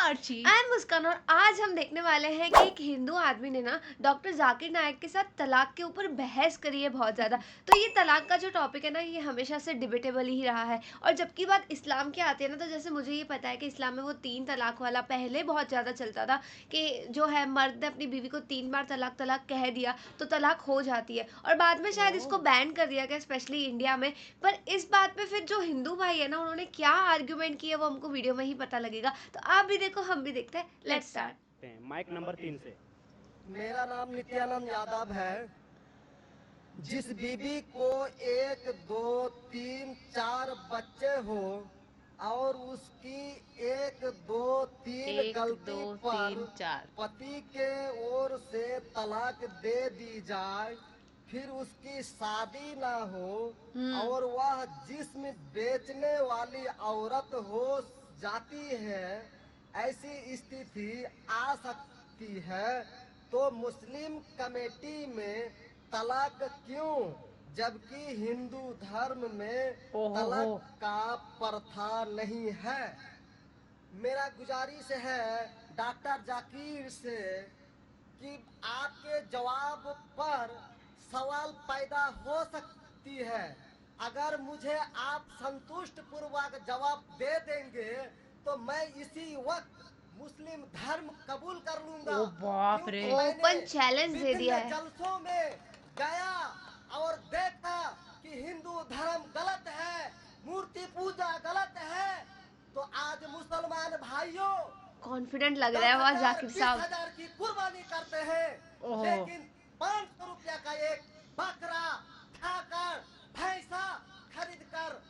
Archie. I am मुस्कान और आज हम देखने वाले हैं कि एक हिंदू आदमी ने ना डॉक्टर जाकिर नायक के साथ तलाक के ऊपर बहस करी है बहुत ज़्यादा। तो ये तलाक का जो टॉपिक है ना ये हमेशा से डिबेटेबल ही रहा है। और जबकि बात इस्लाम की आती है ना तो जैसे मुझे ये पता है कि इस्लाम में वो 3 तलाक वाला पहले बहुत ज़्यादा चलता था कि जो है मर्द ने अपनी बीवी को 3 बार तलाक तलाक कह दिया तो तलाक हो जाती है, और बाद में शायद इसको ओह! बैन कर दिया गया स्पेशली इंडिया में। पर इस बात पे फिर जो हिंदू भाई है ना उन्होंने क्या आर्ग्यूमेंट किया वो हमको वीडियो में ही पता लगेगा। तो आप भी देखो हम भी देखते हैं, let's let's start. Start. Mic number 3 से। मेरा नाम नित्यानंद यादव है। जिस बीबी को 1 2 3 4 बच्चे हो और उसकी 1 2 3 1 2 गलती पर 3 4। पति के ओर से तलाक दे दी जाए, फिर उसकी शादी ना हो और वह जिस्म बेचने वाली औरत हो जाती है, ऐसी स्थिति आ सकती है, तो मुस्लिम कमेटी में तलाक क्यों, जबकि हिंदू धर्म में ओहो तलाक हो। का प्रथा नहीं है। मेरा गुजारिश है डॉक्टर जाकिर से कि आपके जवाब पर सवाल पैदा हो सकती है। अगर मुझे आप संतुष्ट पूर्वक जवाब दे देंगे तो मैं इसी वक्त मुस्लिम धर्म कबूल कर लूंगा। ओ बाप रे! क्योंकि मैंने ओपन चैलेंज दे दिया विभिन्न है। जलसों में गया और देखा कि हिंदू धर्म गलत है, मूर्ति पूजा गलत है। तो आज मुसलमान भाइयों कॉन्फिडेंट लग रहा है वहाँ 10,000, जाकिर साहब। 20,000 की कुर्बानी करते हैं, ओहो। लेकिन 500 रुपया का एक बकरा खाकर भैंसा खरीद कर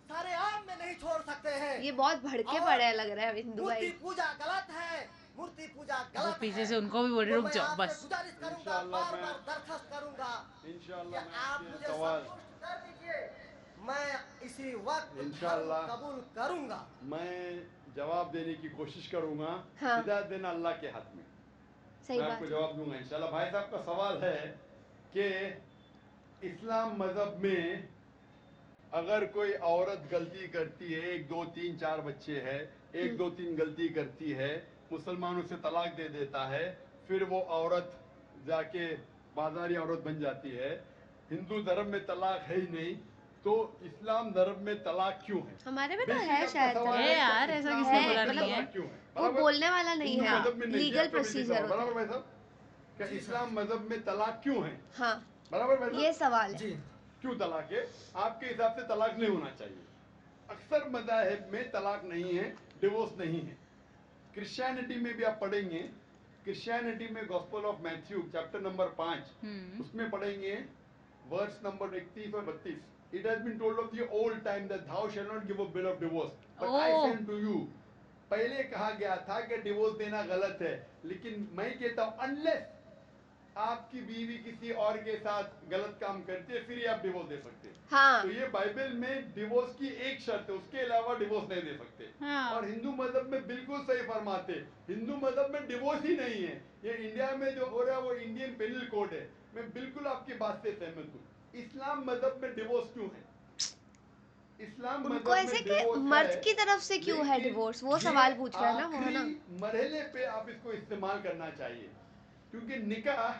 सारे आम में नहीं छोड़ सकते हैं। ये बहुत भड़के और पड़े लग रहा है हिंदू मूर्ति भाई। पूजा गलत है, मूर्ति पूजा वो गलत पीछे है। से उनको भी बोल रहे तो रुक मैं जाओ आपसे बस। गुजारिश करूंगा, इंशाअल्लाह बार मैं बार दरखास्त करूंगा कि इंशाअल्लाह मैं आप आपके मुझे सवाल संतुष्ट कर दीजिए। मैं इसी वक्त धर्म इंशाअल्लाह कबूल करूंगा। मैं जवाब देने की कोशिश करूंगा। हाँ। हिदायत देना अल्लाह के हाथ में। सही मैं बात आपको है। जवाब दूंगा इंशाअल्लाह। भाई साहब का सवाल है कि इस्लाम मजहब में अगर कोई औरत गलती करती है, 1 2 3 4 बच्चे हैं, 1 2 3 गलती करती है, मुसलमानों से तलाक दे देता है, फिर वो औरत जाके बाजारी औरत बन जाती है, हिंदू धर्म में तलाक है ही नहीं, तो इस्लाम धर्म में तलाक क्यों है? हमारे में तो बेसिक है आपका शायद सवाल है कि यार, ऐसा इस्लाम किसने मजहब बोला में नहीं है? तलाक क्यों है? वो बराबर? बोलने वाला नहीं हिंदू है। मजहब में नहीं, ये लीगल आपका बेसिक प्रोसीजर सवाल। होता बराबर है। भाई साहब? क्या इस्लाम मजहब में तलाक क्यों है? हाँ, बराबर भाई साहब? ये सवाल है। जी क्यों तलाक है? आपके हिसाब से तलाक नहीं होना चाहिए। अक्सर मज़ाहिब में तलाक नहीं है, डिवोर्स नहीं है। क्रिश्चियनिटी में भी आप पढ़ेंगे, क्रिश्चियनिटी में gospel of Matthew chapter number 5 उसमें पढ़ेंगे वर्स नंबर 31 और 32। It has been told of the old time that thou shall not give a bill of divorce but I oh! send to you। पहले कहा गया था कि divorce देना गलत है, लेकिन मैं कहता हूं अनलेस आपकी बीवी किसी और के साथ गलत काम करती है फिर ही आप डिवोर्स दे सकते हैं। हाँ। तो ये बाइबल में डिवोर्स की एक शर्त है, उसके अलावा डिवोर्स नहीं दे सकते। हाँ। और हिंदू मजहब में बिल्कुल सही फरमाते, हिंदू मजहब में डिवोर्स ही नहीं है। ये इंडिया में जो हो रहा है वो इंडियन पेनल कोड है। मैं बिल्कुल आपकी बात से सहमत हूँ। इस्लाम मजहब में डिवोर्स क्यों है? इस्लाम उनको मजहब ऐसे में कि डिवोर्स मर्द है, की तरफ से क्यों है लेकिन डिवोर्स, वो ये सवाल पूछ रहा है ना वो, है ना। आखिरी मरहले पे आप इसको इस्तेमाल करना चाहिए, क्योंकि निकाह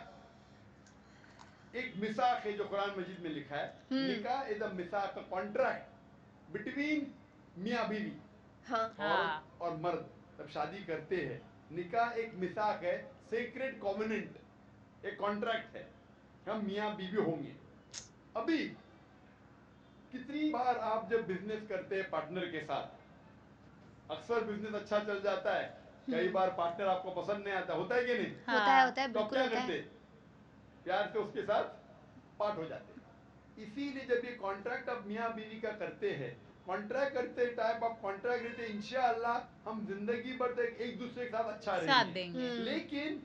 एक मिसाक है जो कुरान मजीद में लिखा है। निकाह इज अ मिसाक, अ कॉन्ट्रैक्ट बिटवीन मियाँ बीवी। हाँ। औरत और मर्द जब शादी करते हैं, निकाह एक मिसाक है, सेक्रेट कॉवेनेंट, एक कॉन्ट्रैक्ट है, हम मियाँ बीवी होंगे। अभी कितनी बार आप जब बिजनेस करते हैं पार्टनर के साथ, अक्सर बिजनेस अच्छा चल जाता है, कई बार पार्टनर आपको पसंद नहीं आता, होता है कि नहीं? होता है तो आप बिल्कुल क्या होता करते? है। प्यार से उसके साथ पार्ट हो जाते हैं। इसीलिए जब ये कॉन्ट्रैक्ट आप मियाँ बीवी का करते हैं, कॉन्ट्रैक्ट करते टाइम आप कॉन्ट्रैक्ट लेते इंशाअल्लाह हम जिंदगी भर तक एक दूसरे के साथ अच्छा साथ रहेंगे। देंगे। लेकिन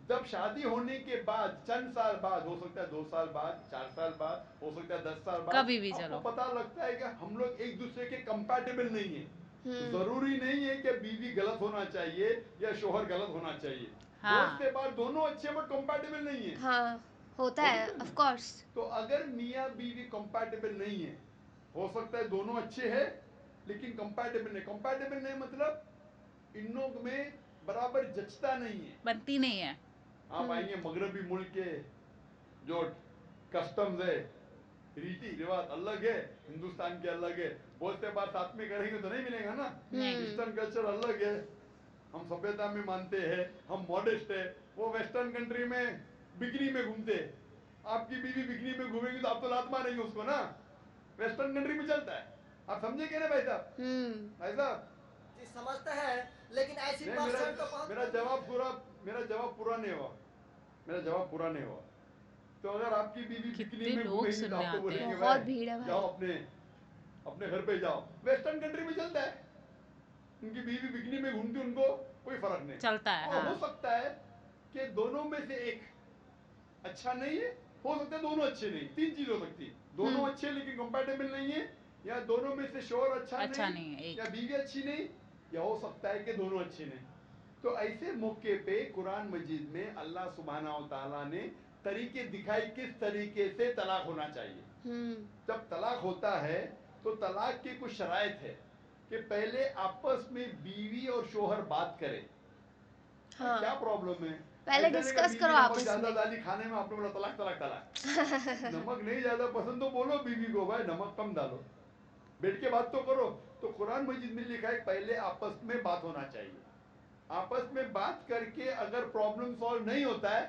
जब शादी होने के बाद चंद साल बाद, हो सकता है 2 साल बाद, 4 साल बाद, हो सकता है 10 साल बाद, कभी भी आपको चलो। पता लगता है कि हम लोग एक दूसरे के कंपैटिबल नहीं है। जरूरी नहीं है कि बीवी गलत होना चाहिए या शोहर गलत होना चाहिए। हाँ। दोस्त के बाद दोनों अच्छे बट कंपैटिबल नहीं है। हाँ, होता है ऑफ कोर्स। तो अगर मियाँ बीवी कंपैटिबल नहीं है, हो सकता है दोनों अच्छे हैं लेकिन कंपैटिबल नहीं। कंपैटिबल नहीं मतलब इन लोग में बराबर जचता नहीं है। बनती नहीं है। आप आएंगे मगरबी मुल्क के जो कस्टम्स है, रीति रिवाज अलग है, हिंदुस्तान के अलग है, बहुत से बार साथ में करेंगे तो नहीं मिलेगा ना। नहीं। ईस्टर्न कल्चर अलग है, हम सभ्यता में मानते हैं, हम मॉडेस्ट है। वो वेस्टर्न कंट्री में बिकनी में घूमते हैं। आपकी बीवी बिकनी में घूमेगी तो आप तो लात मारेंगे उसको ना। वेस्टर्न कंट्री में चलता है। आप समझे क्या ना भाई साहब? भाई साहब जी समझते हैं, लेकिन ऐसी नहीं, परसेंट तो बहुत मेरा जवाब पूरा नहीं हुआ। मेरा जवाब पूरा नहीं हुआ। तो अगर आपकी बीवी कितने बिकनी में लोग घूमेगी तो सुनने आपको आते बोलेंगे हैं। बहुत भाई भीड़ है भाई। जाओ अपने अपने घर पे जाओ। वेस्टर्न कंट्री में चलता है, उनकी बीवी बिकनी में घूमती, उनको कोई फर्क नहीं चलता है, और हाँ। हो सकता है कि दोनों में से एक अच्छा नहीं है, हो सकता है दोनों अच्छे नहीं। तीन चीज हो सकती है, दोनों अच्छे लेकिन कंपैटिबल नहीं है, या दोनों में से शोर अच्छा नहीं है एक। या बीवी अच्छी नहीं, या हो सकता है कि दोनों अच्छे नहीं। तो ऐसे मौके पे कुरान मजीद में अल्लाह सुब्हाना व तआला ने तरीके दिखाई किस तरीके से तलाक होना चाहिए। जब तलाक होता है तो तलाक की कुछ शराइत है कि पहले आपस में बीवी और शोहर बात करें। हाँ। क्या प्रॉब्लम है? पहले ऐसा नहीं कि डिस्कस बीवी करो नमक आपस ज्यादा में। डाली खाने में, आपने बोला तलाक तलाक तलाक। नमक नहीं ज्यादा पसंद तो बोलो बीवी को भाई नमक कम डालो, बैठ के बात तो करो। तो कुरान मजीद में लिखा है पहले आपस में बात होना चाहिए। आपस में बात करके अगर प्रॉब्लम सॉल्व नहीं होता है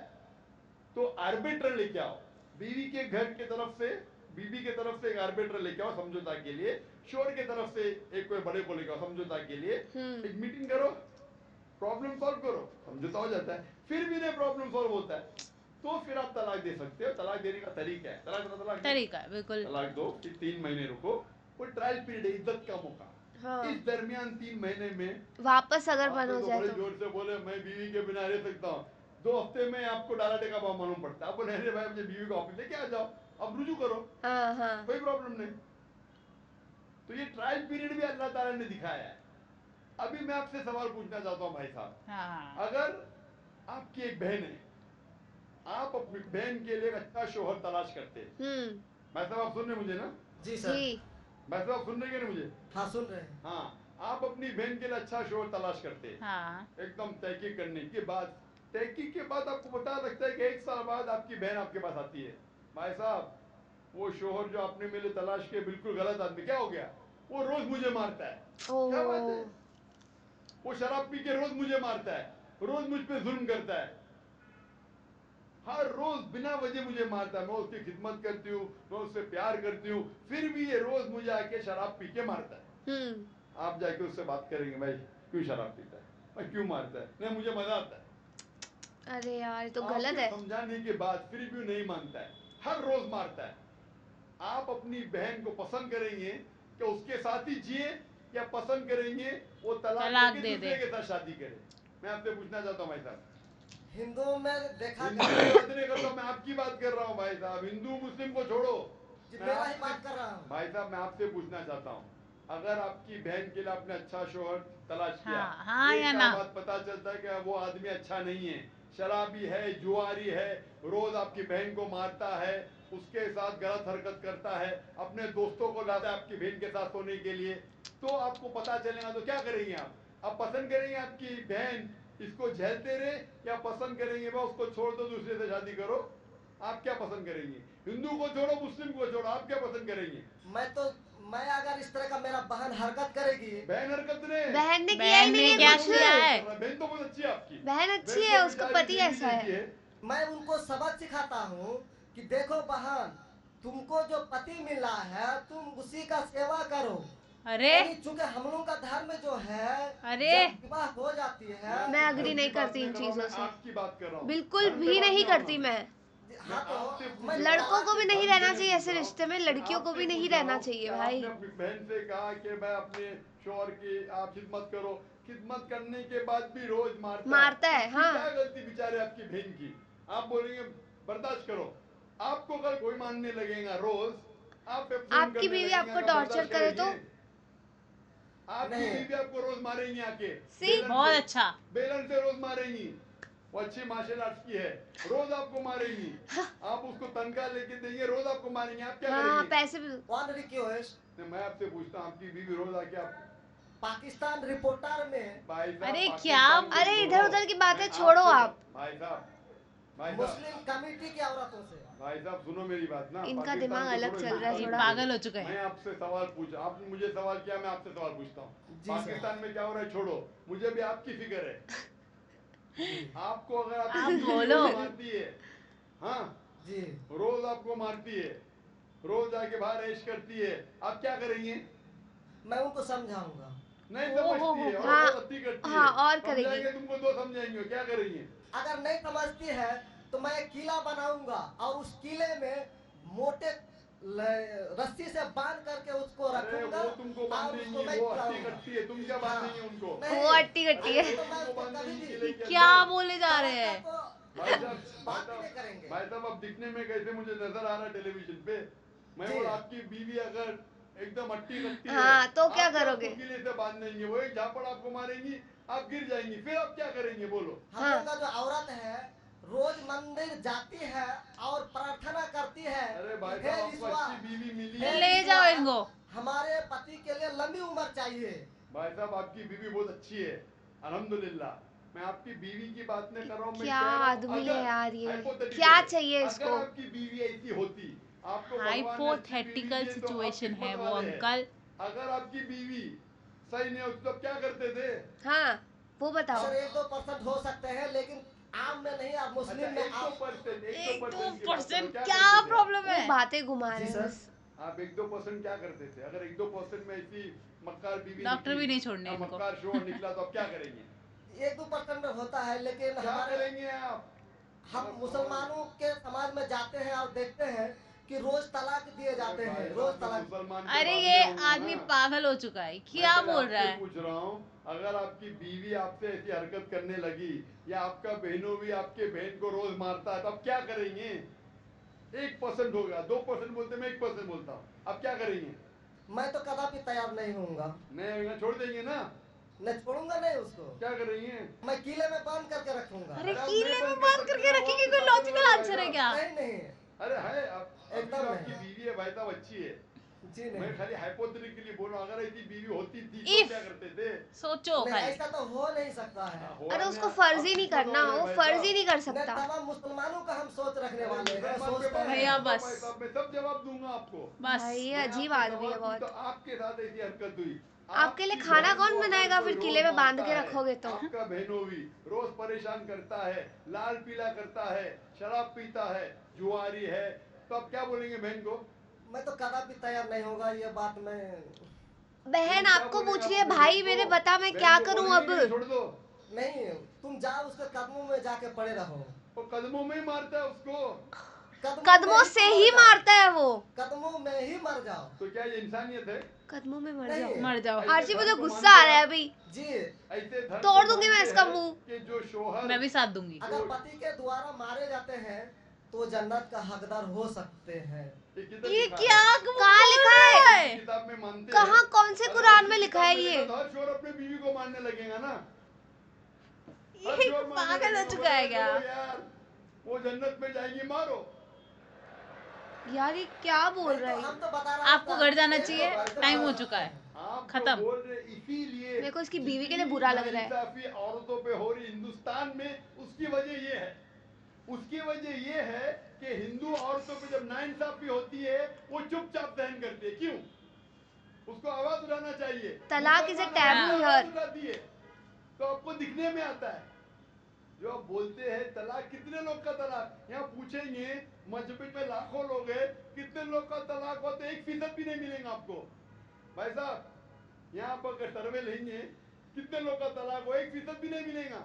तो आर्बिटर लेके आओ। बीवी के घर के तरफ से, बीवी के तरफ से एक आर्बिटर लेके आओ समझौता के लिए, शोहर के तरफ से एक कोई बड़े को लेके आओ समझौता के लिए। एक मीटिंग करो, प्रॉब्लम सॉल्व करो, समझौता हो जाता है। फिर भी नहीं प्रॉब्लम सॉल्व होता है तो फिर आप तलाक दे सकते हो। तलाक देने का तरीका है, तलाक तरीका है, बिल्कुल। तलाक दो कि 3 महीने रुको, वो ट्रायल पीरियड है, इज्जत का मौका। हाँ। इस दरमियान 3 महीने में वापस अगर बन आपने हो तो जाए बड़े तो जोर से बोले मैं बीवी के बिना रह सकता हूँ, 2 हफ्ते में आपको डाला टेका भाव मालूम पड़ता है। आप बोले अरे भाई मुझे बीवी को ऑफिस लेके आ जाओ, अब रुजू करो, हाँ कोई प्रॉब्लम नहीं। तो ये ट्रायल पीरियड भी अल्लाह ताला ने दिखाया है। अभी मैं आपसे सवाल पूछना चाहता हूँ भाई साहब, हाँ। अगर आपकी एक बहन है, आप अपनी बहन के लिए एक अच्छा शोहर तलाश करते हैं। भाई साहब आप सुन रहे मुझे ना? जी सर। जी। भाई साहब आप सुन रहे हैं मुझे? हाँ सुन रहे हैं। हाँ, आप अपनी बहन के लिए अच्छा शोहर तलाश करते हैं। हाँ। एकदम तहकीक करने के बाद, तहकीक के बाद आपको पता लगता है कि 1 साल बाद आपकी बहन आपके पास आती है, भाई साहब वो शोहर जो आपने मेरे तलाश किए बिल्कुल गलत आदमी, क्या हो गया? वो रोज मुझे मारता है। क्या बात है? वो शराब पी के रोज मुझे मारता है, रोज मुझ पे जुल्म करता है, हर रोज बिना वजह मुझे मारता है। मैं उसकी खिदमत करती हूँ, मैं उससे प्यार करती हूँ, फिर भी ये रोज मुझे आके शराब पी के मारता है। आप जाके उससे बात करेंगे भाई क्यों शराब पीता है, मैं क्यों मारता है? नहीं मुझे मजा आता है। अरे यार ये तो गलत आपके है। समझाने के बाद फिर भी नहीं मानता है, हर रोज मारता है। आप अपनी बहन को पसंद करेंगे कि उसके साथ ही जिए, या पसंद करेंगे वो तलाक दे देके दे। दूसरे के साथ शादी करे? मैं आपसे पूछना चाहता हूँ भाई साहब। हिंदुओं में देखा हिंदू की बात नहीं करता, मैं आपकी बात कर रहा हूँ भाई साहब। हिंदू मुस्लिम को छोड़ो, जी, मैं मेरा ही आपसे- बात कर रहा हूँ। भाई साहब मैं आपसे पूछना चाहता हूँ, अगर आपकी बहन के लिए आपने अच्छा शोहर तलाश किया, हाँ या 1 ना? साल बाद पता चलता है कि वो आदमी अच्छा नहीं है, शराबी है, जुआरी है, रोज आपकी बहन को मारता है, उसके साथ गलत हरकत करता है, अपने दोस्तों को लाता है आपकी बहन के साथ सोने के लिए, तो आपको पता चलेगा तो क्या करेंगे आप पसंद करेंगे आपकी बहन इसको झेलते रहे, या पसंद करेंगे मैं उसको छोड़ दो दूसरे से शादी करो? आप क्या पसंद करेंगे? हिंदू को छोड़ो, मुस्लिम को छोड़ो, आप क्या पसंद करेंगे? मैं अगर इस तरह का मेरा बहन हरकत करेगी, बहन हरकत ने बहन ने किया ही बहन ने नहीं है क्या कुछ। किया है? बहन तो बहुत अच्छी है आपकी, बहन अच्छी बहन है, तो उसको बेचारी पति देवी ऐसा जैसी है। मैं उनको सबक सिखाता हूँ कि देखो बहन, तुमको जो पति मिला है तुम उसी का सेवा करो। अरे यानी चूंकि हम लोगों का धर्म जो है, अरे! जब विवाह हो जाती है, मैं धर्म अग्री की नहीं बात करती इन कर रहा हूं, चीजों मैं से। आपकी बात कर रहा हूं। बिल्कुल धर्म पे भी बात नहीं हो रहा करती हूं। मैं। हाँ तो आपसे पूछ मैं रहा हूं, लड़कों को भी नहीं धर्म रहना से चाहिए पूछ ऐसे रहा हूं। रिश्ते में, मैं लड़कियों को आपसे भी नहीं पूछ रहा रहना हूं चाहिए कि भाई। आपने अपनी बहन से कहा कि मैं अपने शोहर की आप खिदमत करो, खिदमत करने के बाद भी रोज मारता है, हाँ। क्या गलती बेचारे आपकी बहन की? आप बोलेंगे बर्दाश्त करो, आपको कल कोई मानने लगेगा रोज, आप पे फोन आपकी करने बीवी लगेंगे, आपको अगर टॉर्चर बर्दाश्त करे तो? करेंगे? आपकी नहीं। बीवी आपको रोज मारेंगी आके, सी? बेलन बहुत से, अच्छा। बेलन से रोज मारेंगी। वो अच्छी मार्शल आर्ट्स की है, रोज आपको मारेंगी, आप उसको तनख्वाह लेके देंगे, रोज आपको मारेंगे, आप क्या हाँ करेंगे? पैसे भी। वन रिक्वेस्ट, नहीं, मैं आपसे पूछता हूँ, आपकी बीवी रोज आके आप पाकिस्तान रिपोर्टर में भाई साहब, अरे पाकिस्तान क्या- को अरे छोड़ो। इधर उधर की बातें मैं छोड़ो आपसे- आप। भाई साहब, भाई साहब, मुस्लिम कमेटी की औरतों से। भाई साहब सुनो मेरी बात ना। इनका पाकिस्तान दिमाग को अलग छोड़ो, चल रहा है हिंदुस्तान थोड़ा। को पागल छोड़ो। हो चुके हैं। मैं आपसे सवाल पूछ, आपने मुझे सवाल किया, मैं आपसे सवाल पूछता हूँ। जी सर। पाकिस्तान में क्या हो रहा है छोड़ो, मुझे भी आपकी फिक्र है। जी आपको अगर आपकी आप बीवी बोलो। रोज मारती है, हाँ जी रोज आपको मारती है, रोज जाके बाहर ऐश करती है, आप क्या करेंगे? मैं उनको समझाऊंगा। नहीं ओहो, समझती है और हाँ, बहुत अति करती हाँ, है। और करेगी। समझाएंगे तुमको, दो समझाएंगे, क्या करेंगे? अगर नहीं समझती है तो मैं एक किला बनाऊंगा और उस किले में मोटे रस्सी से बांध करके उसको अरे रखूंगा वो तुमको और बांधेंगी, उसको मैं वो अति खिलाऊंगा। करती है, तुम क्या हाँ। बांधेंगे उनको? नहीं, वो अट्टी कट्टी है। अरे तो मैं तुमको उसको बांधेंगी कभी भी किले के क्या अंदर। बोले जा रहे हैं? भाई साहब, बात ही नहीं करेंगे। भाई साहब अब दिखने में कैसे मुझे नजर आ रहा है टेलीविजन पे? मैं जी। बोला आपकी बीवी अगर एकदम अट्टी कट्टी है, हाँ, तो क्या आप करोगे? उसको किले से बांध देंगे, वो एक झापड़ आपको मारेंगी, आप गिर जाएंगी, फिर आप क्या करेंगे बोलो? हम हाँ। लोग का जो औरत है रोज मंदिर जाती है और प्रार्थना करती है। अरे भाई हे साहब आपको ईश्वर, अच्छी बीवी मिली हे है। ले जाओ ईश्वर, इनको। हमारे पति के लिए लंबी उम्र चाहिए। भाई साहब आपकी बीवी बहुत अच्छी है, अल्हम्दुलिल्लाह। मैं आपकी बीवी की बात नहीं कर रहा हूँ, मैं क्या कह रहा हूँ आदमी अगर है यार ये? hypothetical क्या है, चाहिए अगर इसको? आपकी बीवी ऐसी होती, आपको भगवान ने अच्छी बीवी हाइपोथेटिकल दी है, तो आप सिचुएशन है किस्मत वो वाले हैं। अंकल। अगर आपकी बीवी सही नहीं होती तो आप क्या करते थे? हाँ, वो बताओ। सर 1-2% हो सकते हैं लेकिन आम में नहीं, आप अच्छा मुस्लिम में एक दो आप परसेंट, एक दो की बात करो, परसेंट क्या क्या करते थे? प्रॉब्लम वो है? बातें घुमा जी रहे हैं सर। बस। आप 1-2% क्या करते थे? अगर 1-2% में ऐसी मक्कार बीवी डॉक्टर निकली, भी नहीं छोड़ने या इनको। मक्कार शोहर निकला तो आप क्या करेंगे? 1-2% में होता है लेकिन क्या हमारे करेंगे आप? हम मुसलमानों के समाज में जाते हैं और देखते हैं कि रोज तलाक दिए जाते हैं, रोज तलाक। मुसलमान के अरे बाद ये में होऊंगा आदमी ना। पागल हो चुका है, मैं क्या पहले बोल आपसे रहा है? पूछ रहा हूँ, अगर आपकी बीवी आपसे ऐसी हरकत करने लगी या आपका बहनों भी आपके बहन को रोज मारता है तो आप क्या करेंगे? 1% होगा, 2% बोलते, मैं 1% बोलता हूँ, आप क्या करेंगे? मैं तो कदापि तैयार नहीं होऊंगा। नहीं छोड़ देंगे ना? मैं छोड़ूंगा नहीं उसको। क्या करेंगे? मैं किले में बांध करके रखूंगा। अरे आप कीले नहीं में बंद बांध कर सकते करके हो, रखेंगे, आप कोई तो लॉजिकल भाई आंसर है साहब। क्या? नहीं नहीं, अरे है आप अभी एकदम जो नहीं आपकी है। बीवी है भाई साहब अच्छी है, जी मैं नहीं। खाली हाइपोथेटिकली बोल रहा हूँ, अगर ऐसी बीवी होती थी तो If- क्या करते थे? सोचो नहीं, खाली। ऐसा तो हो नहीं सकता है। हाँ, हो अरे रहा उसको है। फर्ज अब ही नहीं किस्मत करना, वाले वो भाई फर्ज साहब। ही नहीं कर नहीं, सकता। तमाम मुसलमानों का हम सोच रखने वाले हैं, मुसलमान के सोचते बारे में भैया हैं। बताओ बस। भाई साहब, मैं सब जवाब दूंगा आपको। बस भाई ये मैं अजीब आपसे आदमी है सवाल बहुत। पूछता हूं, आपके साथ ऐसी हरकत हुई, आपके लिए आपकी खाना बहन कौन को अगर बनाएगा कोई फिर रोज किले में बांध मारता के है, रखोगे तो? आपका बहनों भी रोज परेशान करता है, लाल पीला करता है, शराब पीता है, जुआरी है, तो आप क्या बोलेंगे बहन को? मैं तो कदापि तैयार नहीं होगा, ये बात मैं। बहन क्या आपको बोलेंगे पूछ आप रही है, अपने भाई बहन मेरे को? बता मैं बहन क्या को करूं बोलेंगे अब? कि छोड़ दो, नहीं, तुम जाओ उसके कदमों में जाके पड़े रहो। वो कदमों में ही मारता है उसको, कदमों से ही मारता है वो। कदमों में ही मर जाओ। तो क्या ये इंसानियत है? कदमों में मर नहीं। जाओ। मर जाओ। ऐसे आरजी मुझे धर्म को गुस्सा आ मानते रहा है हैं? अभी। जी, ऐसे धर्म तोड़ को दूंगी मैं मानते इसका हैं मुंह। कि जो शोहर मैं भी साथ दूंगी। अगर पति के द्वारा मारे जाते हैं तो जन्नत का हकदार हो सकते हैं। किधर ये लिखा है? क्या कहाँ लिखा है? किताब में मानते कहाँ, हैं? कौन से अगर कुरान ऐसी में लिखा किताब है में ये? लिखा तो हर शोहर अपनी बीवी को मारने लगेगा ना। हर ये शोहर मारने पागल हो लगेगा, चुका है बोलेगा, क्या? चलो यार वो जन्नत में जाएंगी, मारो। यार ये क्या बोल नहीं रहा तो है? हम तो बता रहे हैं आपको घर जाना कि चाहिए, एक टाइम हो बार- चुका है। आप खत्म। जो बोल रहे इसीलिए मेरे को इसकी बीवी के लिए जितनी बुरा लग रहा है। नाइंसाफी औरतों पे हो रही हिंदुस्तान में, उसकी वजह ये है, उसकी वजह ये है कि हिंदू औरतों पे जब नाइंसाफी होती है वो चुपचाप सहन करती है। क्यों? उसको आवाज उठाना चाहिए। तलाक is a मुसलमान taboo आवाज here. उठाती है तो आपको दिखने में आता है। जो आप बोलते हैं तलाक, कितने लोग का तलाक, यहाँ पूछेंगे मजबूत में लाखों लोग हैं, कितने लोग का तलाक होते, 1% भी नहीं मिलेगा आपको। भाई साहब यहाँ पर अगर सर्वे लेंगे कितने लोग का तलाक हो, 1% भी नहीं मिलेगा।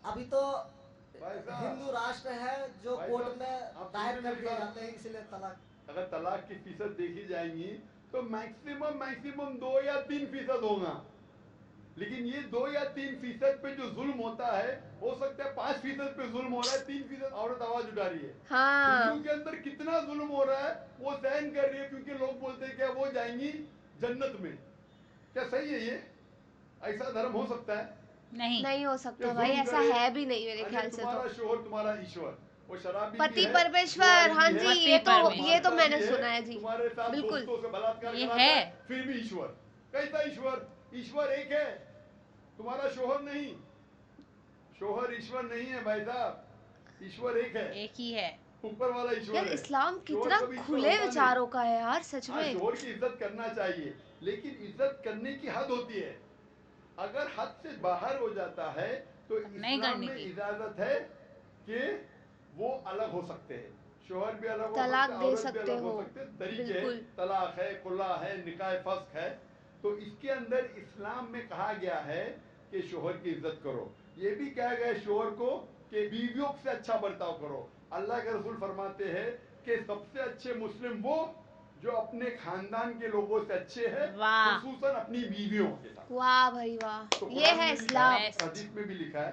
अभी तो भाई साहब, हिंदू राष्ट्र है जो भाई कोर्ट साहब, में आप दायर सुनिए कर मेरी दिए बात। जाते हैं, इसलिए तलाक। अगर तलाक की फीसद देखी जाएंगी तो मैक्सिमम 2 या 3% होगा, लेकिन ये 2 या 3% पे जो जुल्म होता है, हो सकता है 5% पे जुल्म हो रहा है, 3% औरत आवाज उठा रही है। हाँ, हिंदू के अंदर कितना जुल्म हो रहा है वो सहन कर रही है, क्योंकि लोग बोलते हैं क्या वो जाएंगी जन्नत में। क्या सही है ये? ऐसा धर्म हो सकता है? नहीं। नहीं हो ये सकता भाई, जुल्म ऐसा करे। है भी नहीं मेरे अरे ख्याल से तुम्हारा तो। शोहर तुम्हारा ईश्वर, वो शराबी भी पति है, परमेश्वर, जुआरी हाँ भी जी, है, पति ये तो परमेश्वर। मैंने भी है, सुना है जी। तुम्हारे साथ बिल्कुल। दोस्तों से बलात्कार ये कराता है। फिर भी ईश्वर। कैसा ईश्वर? ईश्वर एक है, तुम्हारा शोहर नहीं। शोहर ईश्वर नहीं है भाई साहब, ईश्वर एक है, एक ही है। ऊपर वाला ईश्वर यार है। इस्लाम शोहर कितना कभी ईश्वर खुले होगा नहीं। विचारों का है यार, सच हाँ, में। शोहर की इज्जत करना चाहिए, लेकिन इज्जत करने की हद होती है। अगर हद से बाहर हो जाता है तो नहीं इस्लाम करने में की। इजाजत है कि वो अलग हो सकते हैं, शोहर भी अलग हो तलाक सकते हैं, दे औरत भी सकते अलग हो हो, सकते हैं, तरीके हैं, बिल्कुल। तलाक है, खुला है, निकाह फस्क है। तो इसके अंदर इस्लाम में कहा गया है कि शोहर की इज्जत करो। ये भी कहा गया है शोहर को कि बीवियों से अच्छा बर्ताव करो। अल्लाह के रसूल फरमाते हैं कि सबसे अच्छे मुस्लिम वो जो अपने खानदान के लोगों से अच्छे हैं, वाह। खुसूसन अपनी बीवियों के साथ। वाह भाई वाह, तो ये कुरान है में लिखा इस्लाम। है, हदीस में भी लिखा है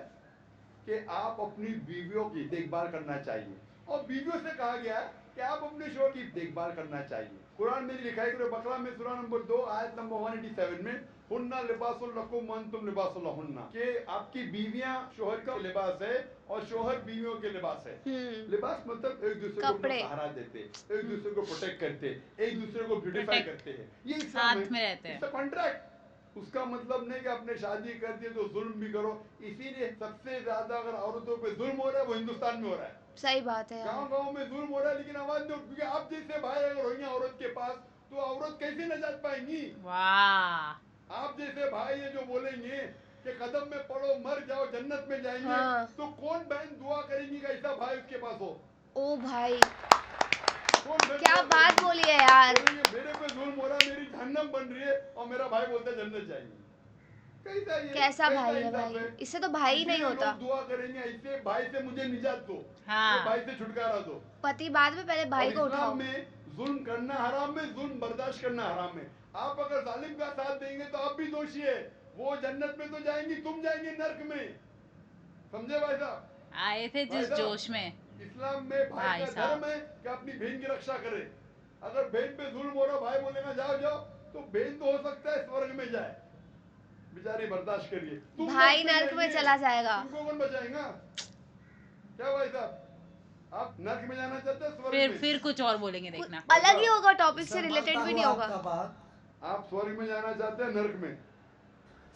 कि आप अपनी बीवियों की देखभाल करना चाहिए, और बीवियों से कहा गया है कि आप अपने शोहर की देखभाल करना चाहिए। कुरान में लिखा है सूरह बकरा में सूरह नंबर 2 आयत नंबर 187 में, हुन्ना लिबासुल लकुम व अंतुम लिबासुल लहुन्ना, कि आपकी बीवियां शोहर का लिबास है और शोहर बीवियों के लिबास है। लिबास मतलब एक दूसरे को अपना कपड़े। सहारा देते, एक दूसरे को प्रोटेक्ट करते, एक दूसरे को ब्यूटीफाई Protect। करते हैं, ये इस्लाम साथ में रहते हैं। कॉन्ट्रैक्ट। उसका मतलब नहीं कि आपने शादी कर दी तो जुल्म भी करो। इसीलिए सबसे ज्यादा अगर औरतों पे जुल्म हो रहा है वो हिंदुस्तान में हो रहा है। सही बात है गांव यार। गांव में जुल्म हो रहा है, लेकिन आवाज नहीं उठ, क्योंकि आप जैसे भाई अगर होंगे औरत के पास तो औरत कैसे नजात पाएंगी। वाह। आप जैसे भाई ये जो बोलेंगे कि कदम में पड़ो मर जाओ जन्नत में जाएंगे, हाँ। तो कौन बहन दुआ करेगी कि ऐसा भाई उसके पास हो। ओ भाई, कौन बहन क्या दुआ बात करेगी? बोली है यार। बोलेंगे मेरे पे जुल्म हो रहा है, मेरी जहन्नम बन रही है, और मेरा भाई बोलता है जन्नत जाएंगे। कैसा भाई है भाई, इससे तो भाई ही नहीं होता। लोग दुआ करेंगे ऐसे भाई से मुझे निजात दो, हाँ। ये भाई से छुटकारा दो। पति बाद में, पहले भाई और को उठाओ। इस्लाम में जुल्म करना हराम है, जुल्म बर्दाश्त करना हराम है। आप अगर जालिम का साथ देंगे तो आप भी दोषी है। वो जन्नत में तो जाएंगी, तुम जाएंगे नर्क में। समझे भाई साहब? आए थे भाई जिस साहब, जोश में। इस्लाम में भाई भाई का साहब। धर्म है कि अपनी बहन की रक्षा करे। अगर बहन पे जुल्म हो रहा, भाई बोलेगा जाओ जाओ, तो बहन तो हो सकता है स्वर्ग में जाए, बेचारी बर्दाश्त करिए। तुम भाई नर्क में जाएंगे, चला जाएगा। तुमको कौन बचाएगा? क्या भाई साहब, आप नर्क में जाना चाहते हैं स्वर्ग में? फिर कुछ और बोलेंगे देखना। अलग ही होगा, टॉपिक से सर, रिलेटेड मानता भी हूँ नहीं होगा। आपका बात। आप स्वर्ग में जाना चाहते हैं नर्क में?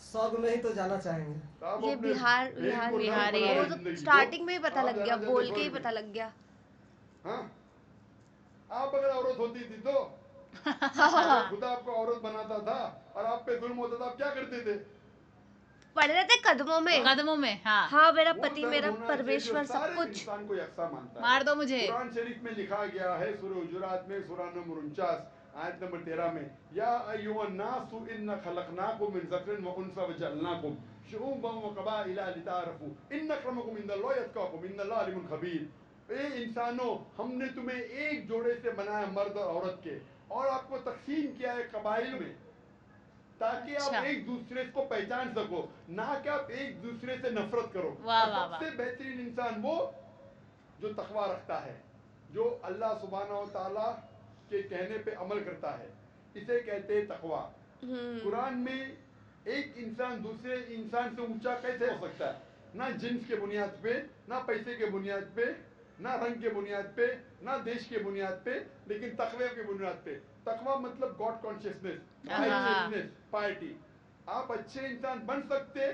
स्वर्ग में ही तो जाना चाहेंगे। तो आप ये अपने बिहार बहन बिहार को नर्क बिहारी बना है। रहे वो तो जिंदगी को। स्टार्टिंग में ही पता आप लग जाना गया, चाहते बोल के ही स्वर्ग में। पता लग गया। हाँ? आप अगर औरत होती थी तो हाँ। खुदा आपको औरत बनाता था और आप पे जुल्म होता था, आप क्या करते थे? पड़े रहते कदमों में। कदमों में। हाँ। हाँ, मेरा वो पति, धर्म मेरा होना चाहिए जो परमेश्वर, सब सारे कुछ। इंसान को यकसा मानता है। मार दो मुझे। कुरान शरीफ में लिखा गया है सूरह हुजुरात में सूरह नंबर 49 आयत नंबर 13 में, या अय्युहन नासु इन्ना खलकनाकुम मिन ज़करिन व उनसा वजअलनाकुम शुऊबन व क़बाइला लिताअरफू इन्न अक्रमकुम इंदल्लाहि अत्क़ाकुम इन्नल्लाहा अलीमुन खबीर। ए इंसानों, हमने तुम्हें एक जोड़े से बनाया, मर्द और औरत के, और आपको तकसीम किया है कबाइल में, ताकि अच्छा। आप एक दूसरे को पहचान सको, ना कि आप एक दूसरे से नफरत करो। वाह, और वाह, वाह। सबसे बेहतरीन इंसान वो जो तकवा रखता है, जो अल्लाह सुब्हानहू व तआला के कहने पे अमल करता है, इसे कहते हैं तकवा। कुरान में एक इंसान दूसरे इंसान से ऊंचा कैसे हो सकता है? ना जिन्स के बुनियाद पे, ना पैसे के बुनियाद पे, ना रंग के बुनियाद पे, ना देश के बुनियाद पे, लेकिन तकवे के बुनियाद पे। तकवा मतलब गॉड कॉन्शियसनेस, हाँ। Righteousness, party. आप अच्छे इंसान बन सकते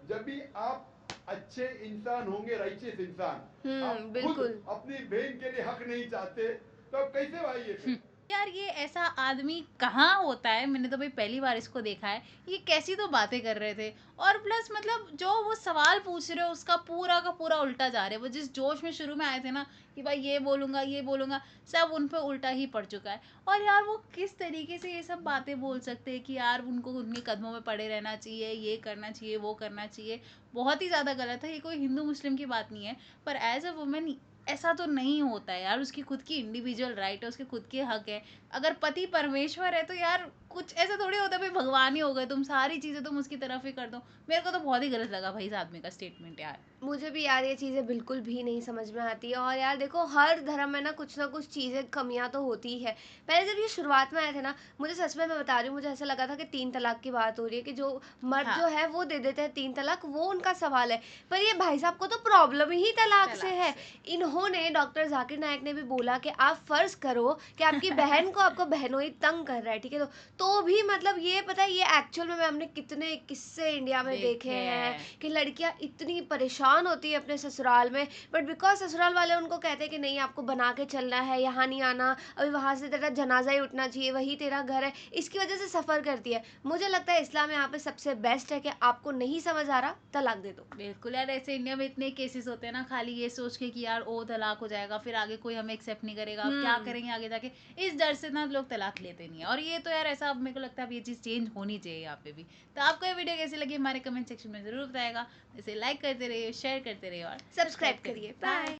जब भी आप अच्छे इंसान होंगे, राइचियस इंसान। आप खुद बिल्कुल। अपनी बहन के लिए हक नहीं चाहते तो आप कैसे भाई ये फिर? यार ये ऐसा आदमी कहाँ होता है, मैंने तो भाई पहली बार इसको देखा है। ये कैसी तो बातें कर रहे थे, और प्लस मतलब जो वो सवाल पूछ रहे हो उसका पूरा का पूरा उल्टा जा रहे हैं। वो जिस जोश में शुरू में आए थे ना कि भाई ये बोलूंगा, सब उन पे उल्टा ही पड़ चुका है। और यार वो किस तरीके से ये सब बातें बोल सकते हैं कि यार उनको उनके कदमों में पड़े रहना चाहिए, ये करना चाहिए, वो करना चाहिए। बहुत ही ज़्यादा गलत है। ये कोई हिंदू मुस्लिम की बात नहीं है, पर एज अ वुमेन ऐसा तो नहीं होता है यार। उसकी खुद की इंडिविजुअल राइट है, उसके खुद के हक है। अगर पति परमेश्वर है तो यार कुछ ऐसा थोड़ी होता है भाई भगवान ही हो गए तुम, सारी चीज़ें तुम उसकी तरफ ही कर दो। मेरे को तो बहुत ही गलत लगा भाई इस आदमी का स्टेटमेंट यार। मुझे भी यार ये चीज़ें बिल्कुल भी नहीं समझ में आती है। और यार देखो, हर धर्म में ना कुछ चीज़ें कमियां तो होती ही है। पहले जब ये शुरुआत में आए थे ना, मुझे सच में, मैं बता रही हूँ, मुझे ऐसा लगा था कि 3 तलाक की बात हो रही है, कि जो मर्द हाँ। जो है वो दे देते हैं 3 तलाक, वो उनका सवाल है। पर ये भाई साहब को तो प्रॉब्लम ही तलाक से है। इन्होंने, डॉक्टर जाकिर नायक ने भी बोला कि आप फर्ज करो कि आपकी बहन को, आपको बहनोई तंग कर रहा है, ठीक है, तो तो भी मतलब ये पता है, ये एक्चुअल में हमने कितने किस्से इंडिया में देखे हैं कि लड़कियां इतनी परेशान होती है अपने ससुराल में, बट बिकॉज ससुराल वाले उनको कहते हैं कि नहीं आपको बना के चलना है, यहाँ नहीं आना, अभी वहां से तेरा जनाजा ही उठना चाहिए, वही तेरा घर है, इसकी वजह से सफर करती है। मुझे लगता है इस्लाम यहाँ पे सबसे बेस्ट है कि आपको नहीं समझ आ रहा, तलाक दे दो। बिल्कुल यार, ऐसे इंडिया में इतने केसेस होते हैं ना, खाली ये सोच के कि यार ओ तलाक हो जाएगा, फिर आगे कोई हमें एक्सेप्ट नहीं करेगा, अब क्या करेंगे आगे जाके, इस डर से ना लोग तलाक लेते नहीं है। और ये तो यार ऐसा, अब मेरे को लगता है अब ये चीज़ चेंज होनी चाहिए यहाँ पे भी। तो आपको ये वीडियो कैसी लगी हमारे कमेंट सेक्शन में जरूर बताएगा। इसे लाइक करते रहिए, शेयर करते रहिए और सब्सक्राइब करिए। बाय।